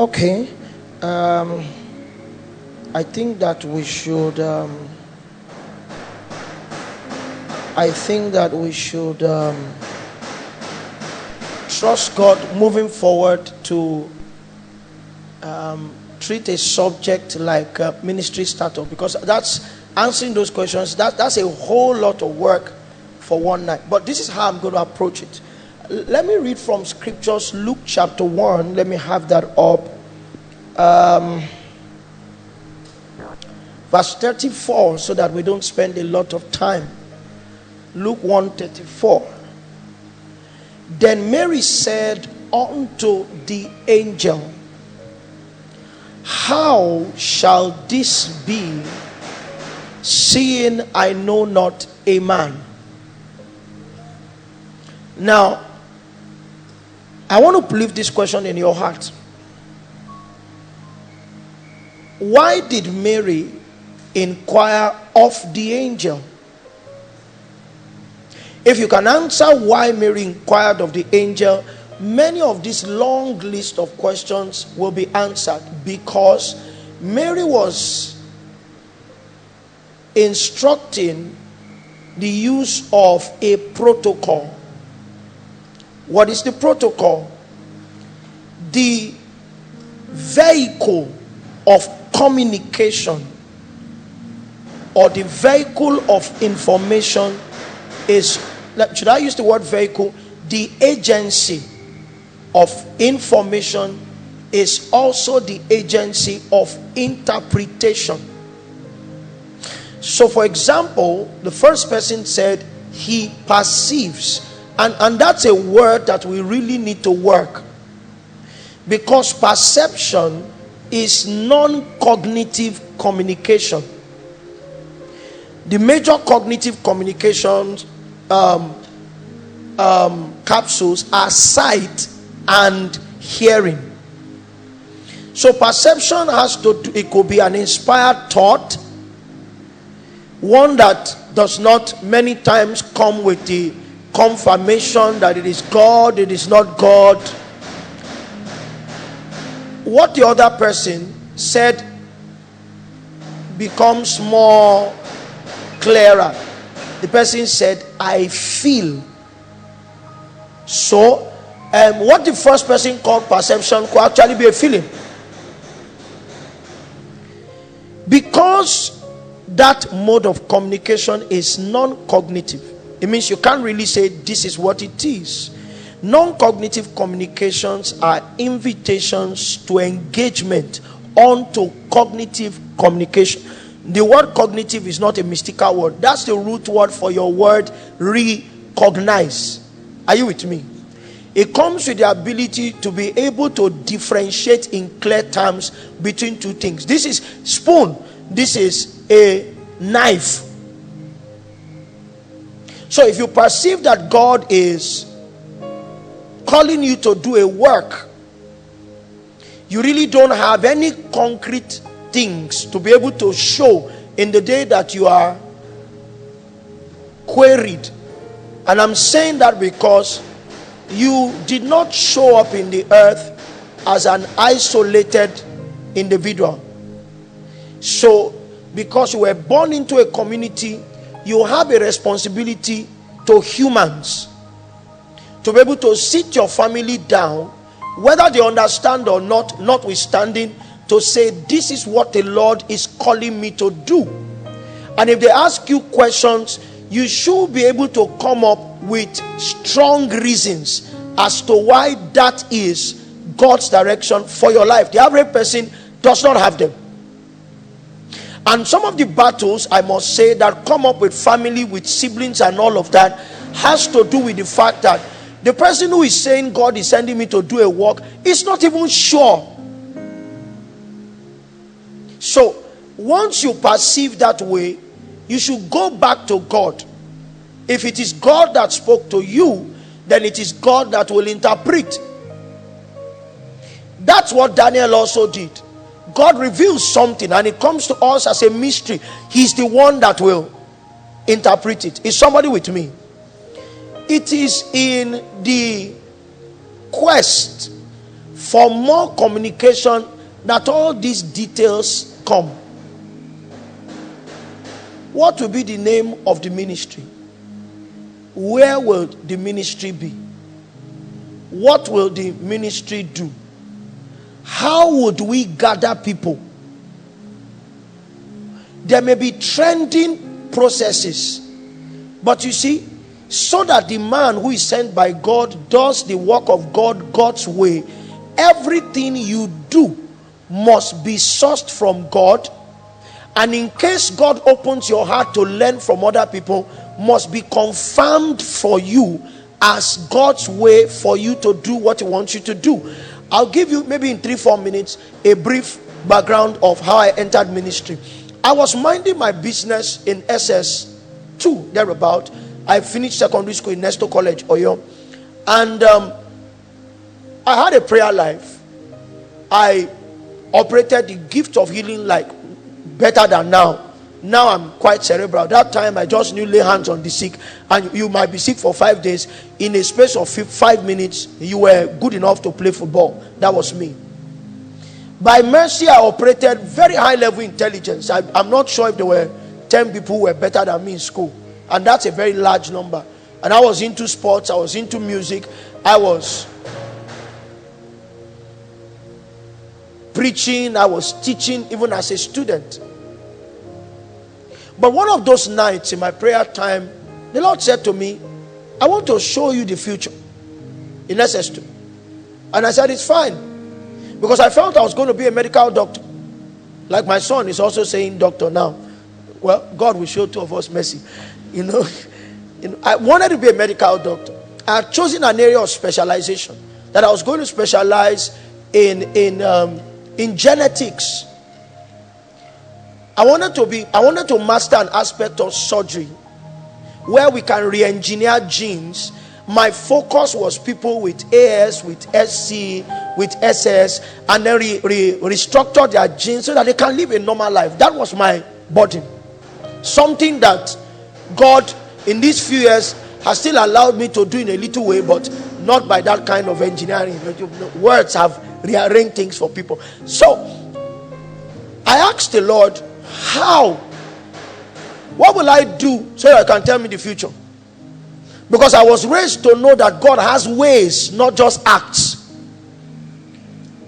Okay. I think that we should. Trust God moving forward to treat a subject like ministry startup, because that's answering those questions. That's a whole lot of work for one night. But this is how I'm going to approach it. Let me read from scriptures, Luke chapter 1. Let me have that up. Verse 34, so that we don't spend a lot of time. Luke 1:34. Then Mary said unto the angel, how shall this be, seeing I know not a man? Now, I want to leave this question in your heart. Why did Mary inquire of the angel? If you can answer why Mary inquired of the angel, many of this long list of questions will be answered, because Mary was instructing the use of a protocol. What is the protocol? The vehicle of communication or the vehicle of information is, should I use the word vehicle? The agency of information is also the agency of interpretation. So, for example, the first person said he perceives, and that's a word that we really need to work, because perception is non-cognitive communication. The major cognitive communications capsules are sight and hearing. So perception has to, it could be an inspired thought, one that does not many times come with the confirmation that it is God, it is not God. What the other person said becomes more clearer. The person said, I feel. So, what the first person called perception could actually be a feeling. Because that mode of communication is non-cognitive, it means you can't really say this is what it is. Non-cognitive communications are invitations to engagement onto cognitive communication. The word cognitive is not a mystical word. That's the root word for your word recognize. Are you with me? It comes with the ability to be able to differentiate in clear terms between two things. This is spoon. This is a knife. So if you perceive that God is calling you to do a work, you really don't have any concrete things to be able to show in the day that you are queried. And I'm saying that because you did not show up in the earth as an isolated individual. So because you were born into a community, you have a responsibility to humans to be able to sit your family down, whether they understand or not, notwithstanding, to say this is what the Lord is calling me to do. And if they ask you questions, you should be able to come up with strong reasons as to why that is God's direction for your life. The average person does not have them. And some of the battles, I must say, that come up with family, with siblings and all of that, has to do with the fact that the person who is saying God is sending me to do a work is not even sure. So once you perceive that way, you should go back to God. If it is God that spoke to you, then it is God that will interpret. That's what Daniel also did. God reveals something and it comes to us as a mystery. He's the one that will interpret it. Is somebody with me? It is in the quest for more communication, that all these details come. What will be the name of the ministry? Where will the ministry be? What will the ministry do? How would we gather people? There may be trending processes, but you see, so that the man who is sent by God does the work of God God's way, everything you do must be sourced from God. And in case God opens your heart to learn from other people, must be confirmed for you as God's way for you to do what He wants you to do. I'll give you maybe in 3-4 minutes a brief background of how I entered ministry. I was minding my business in SS2, thereabout. I finished secondary school in Nesto College, Oyo. And I had a prayer life. I operated the gift of healing like better than now. Now I'm quite cerebral. That time I just knew lay hands on the sick, and you might be sick for 5 days. In a space of 5 minutes, you were good enough to play football. That was me. By mercy, I operated very high level intelligence. I'm not sure if there were 10 people who were better than me in school, and that's a very large number. And I was into sports, I was into music, I was preaching, I was teaching even as a student. But one of those nights in my prayer time, the Lord said to me, I want to show you the future in SS2. And I said, it's fine. Because I felt I was going to be a medical doctor. Like my son is also saying doctor now. Well, God will show two of us mercy. You know, I wanted to be a medical doctor. I had chosen an area of specialization, that I was going to specialize in genetics. I wanted to master an aspect of surgery where we can re-engineer genes. My focus was people with AS, with SC, with SS, and then restructure their genes so that they can live a normal life. That was my burden. Something that God in these few years has still allowed me to do in a little way, but not by that kind of engineering. Words have rearranged things for people. So I asked the Lord, how? What will I do so that I can tell me the future? Because I was raised to know that God has ways, not just acts.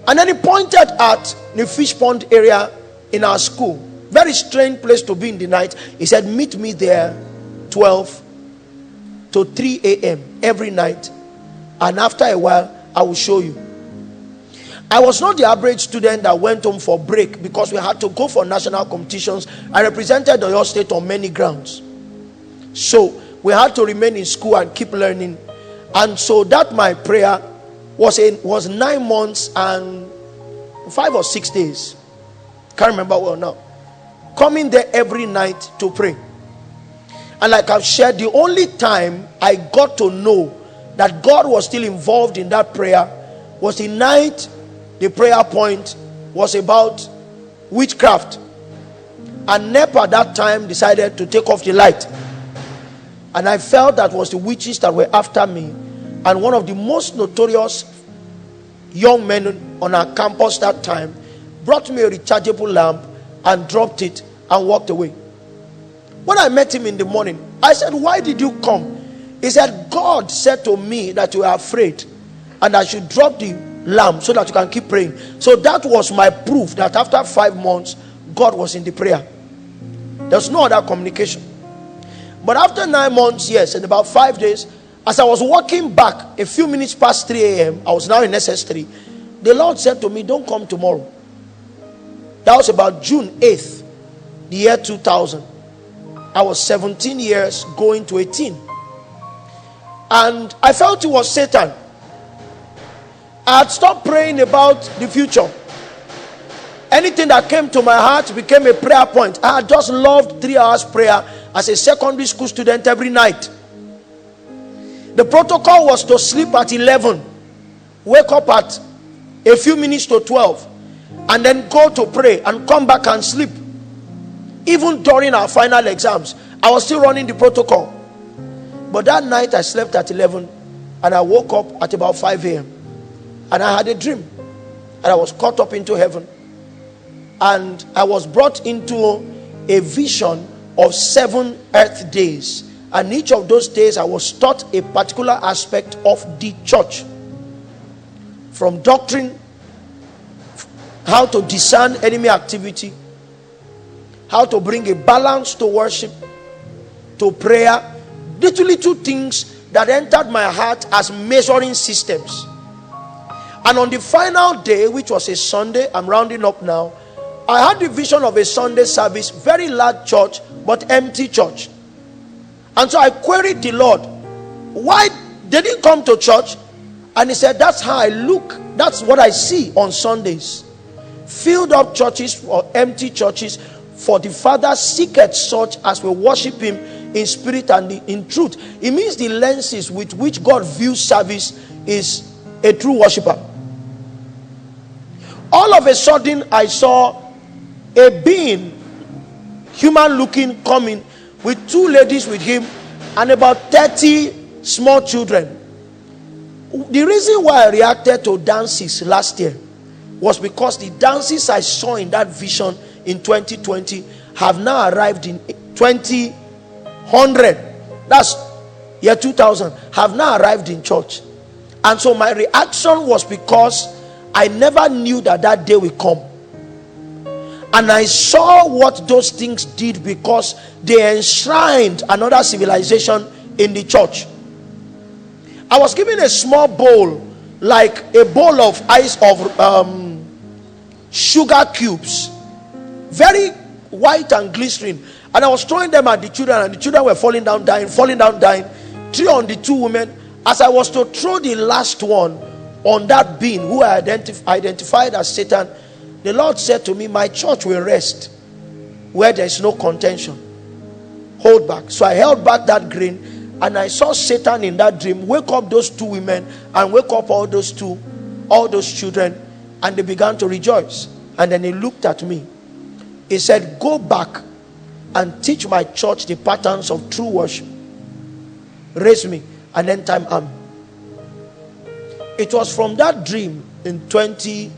And then He pointed at the fish pond area in our school. Very strange place to be in the night. He said, meet me there 12 to 3 a.m. every night. And after a while, I will show you. I was not the average student that went home for break, because we had to go for national competitions. I represented Oyo State on many grounds. So we had to remain in school and keep learning. And so that my prayer was 9 months and 5 or 6 days. Can't remember well now. Coming there every night to pray. And like I've shared, the only time I got to know that God was still involved in that prayer was the night the prayer point was about witchcraft. And NEPA at that time decided to take off the light. And I felt that was the witches that were after me. And one of the most notorious young men on our campus that time brought me a rechargeable lamp and dropped it and walked away. When I met him in the morning, I said, why did you come? He said, God said to me that you are afraid and I should drop the lamp so that you can keep praying. So that was my proof that after 5 months, God was in the prayer. There's no other communication. But after 9 months, yes, in about 5 days, as I was walking back, a few minutes past 3 a.m., I was now in SS3, the Lord said to me, don't come tomorrow. That was about June 8th, the year 2000. I was 17 years going to 18. And I felt it was Satan. I had stopped praying about the future. Anything that came to my heart became a prayer point. I had just loved 3 hours prayer as a secondary school student every night. The protocol was to sleep at 11, wake up at a few minutes to 12, and then go to pray and come back and sleep. Even during our final exams, I was still running the protocol. But that night I slept at 11 and I woke up at about 5 a.m. and I had a dream. and I was caught up into heaven. And I was brought into a vision of 7 earth days. And each of those days I was taught a particular aspect of the church. From doctrine, how to discern enemy activity, how to bring a balance to worship, to prayer. Little things that entered my heart as measuring systems. And on the final day, which was a Sunday, I'm rounding up now, I had the vision of a Sunday service, very large church, but empty church. And so I queried the Lord, why they didn't come to church? And he said, that's how I look. That's what I see on Sundays. Filled up churches or empty churches, for the Father seeketh such as will worship him in spirit and in truth. It means the lenses with which God views service is a true worshiper. All of a sudden, I saw a being, human looking, coming with 2 ladies with him and about 30 small children. The reason why I reacted to dances last year was because the dances I saw in that vision in 2020 have now arrived in 2000. That's year 2000, have now arrived in church. And so my reaction was because I never knew that that day will come. And I saw what those things did because they enshrined another civilization in the church. I was given a small bowl, like a bowl of ice of sugar cubes, very white and glistering. And I was throwing them at the children, and the children were falling down, dying. 3 on the 2 women. As I was to throw the last one on that being who I identified as Satan, the Lord said to me, my church will rest where there is no contention. Hold back. So I held back that grain, and I saw Satan in that dream wake up those 2 women and wake up all those children, and they began to rejoice. And then he looked at me. He said, go back and teach my church the patterns of true worship. Raise me an end time army. It was from that dream in 2000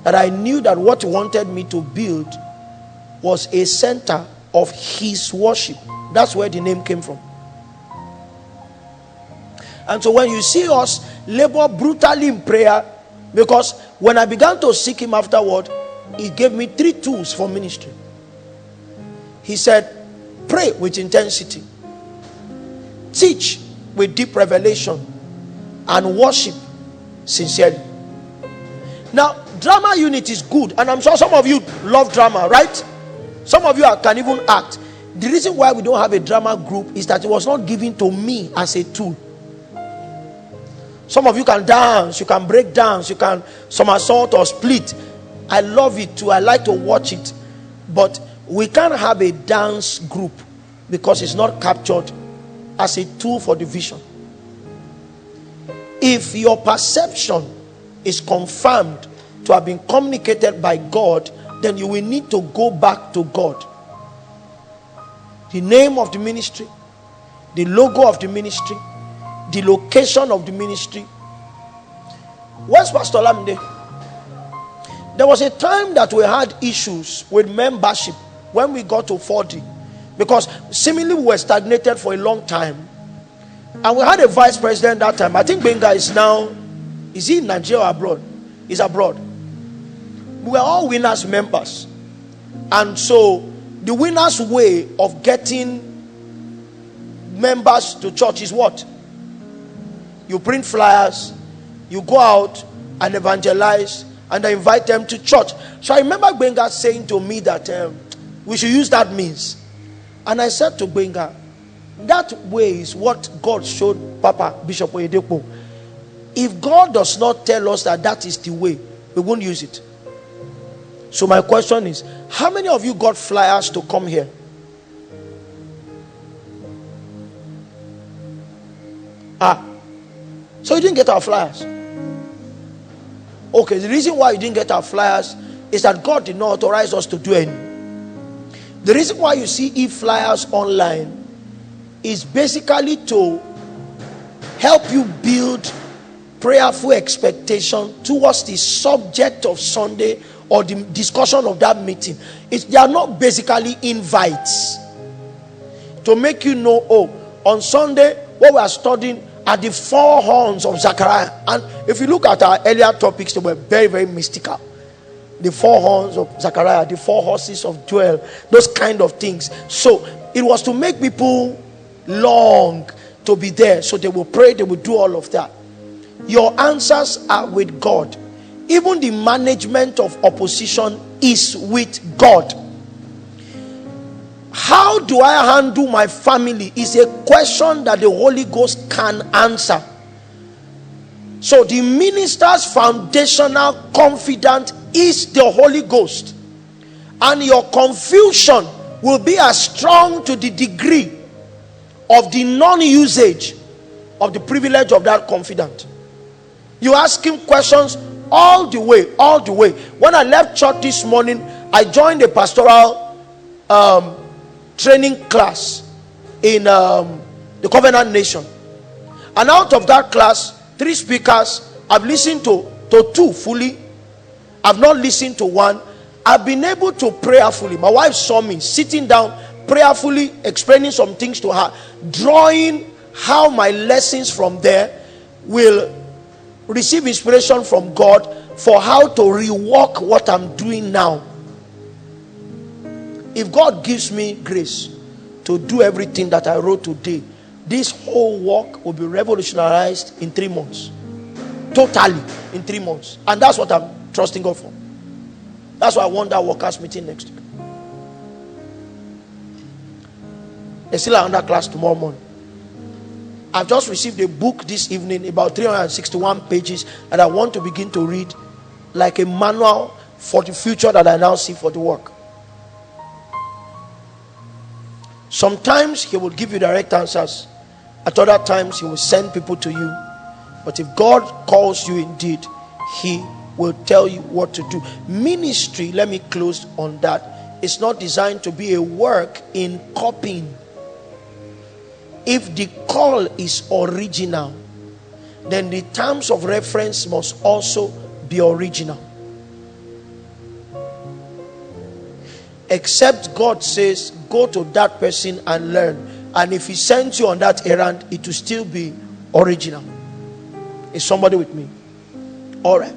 that I knew that what he wanted me to build was a center of his worship. That's where the name came from. And so when you see us labor brutally in prayer, because when I began to seek him afterward, he gave me 3 tools for ministry. He said, pray with intensity, teach with deep revelation, and worship sincerely. Now, drama unit is good, and I'm sure some of you love drama, right? Some of you can even act. The reason why we don't have a drama group is that it was not given to me as a tool. Some of you can dance, you can break dance, you can somersault or split. I love it too. I like to watch it. But we can't have a dance group because it's not captured as a tool for the vision. If your perception is confirmed to have been communicated by God, then you will need to go back to God. The name of the ministry, the logo of the ministry, the location of the ministry. Where's Pastor Lamde? There was a time that we had issues with membership when we got to 40, because seemingly we were stagnated for a long time. And we had a vice president that time. I think Benga is now, is he in Nigeria or abroad? He's abroad. We were all winners members. And so the winner's way of getting members to church is what? You print flyers, you go out and evangelize, and I invite them to church. So I remember Benga saying to me that we should use that means. And I said to Benga, that way is what God showed Papa Bishop Oyedepo. If God does not tell us that that is the way, we won't use it. So my question is, how many of you got flyers to come here? So you didn't get our flyers. Okay, the reason why you didn't get our flyers is that God did not authorize us to do any. The reason why you see e-flyers online is basically to help you build prayerful expectation towards the subject of Sunday or the discussion of that meeting. They are not basically invites to make you know, oh, on Sunday what we are studying are the four horns of Zechariah. And if you look at our earlier topics, they were very, very mystical. The four horns of Zechariah, the four horses of Joel, those kind of things. So it was to make people long to be there. So they will pray, they will do all of that. Your answers are with God. Even the management of opposition is with God. How do I handle my family is a question that the Holy Ghost can answer. So the minister's foundational confidant is the Holy Ghost. And your confusion will be as strong to the degree of the non-usage of the privilege of that confidant. You ask him questions all the way. When I left church this morning, I joined a pastoral training class in the Covenant Nation. And out of that class, 3 speakers, I've listened to 2 fully. I've not listened to 1. I've been able to prayerfully. My wife saw me sitting down, prayerfully explaining some things to her, drawing how my lessons from there will receive inspiration from God for how to rework what I'm doing now. If God gives me grace to do everything that I wrote today, this whole work will be revolutionized in 3 months. Totally in 3 months. And that's what I'm trusting God for. That's why I want that workers meeting next week. There's still another class tomorrow morning. I've just received a book this evening, about 361 pages, and I want to begin to read like a manual for the future that I now see for the work. Sometimes he will give you direct answers. At other times he will send people to you. But if God calls you indeed, he will tell you what to do. Ministry, let me close on that. It's not designed to be a work in copying. If the call is original, then the terms of reference must also be original. Except God says, go to that person and learn. And if he sends you on that errand, it will still be original. Is somebody with me? All right.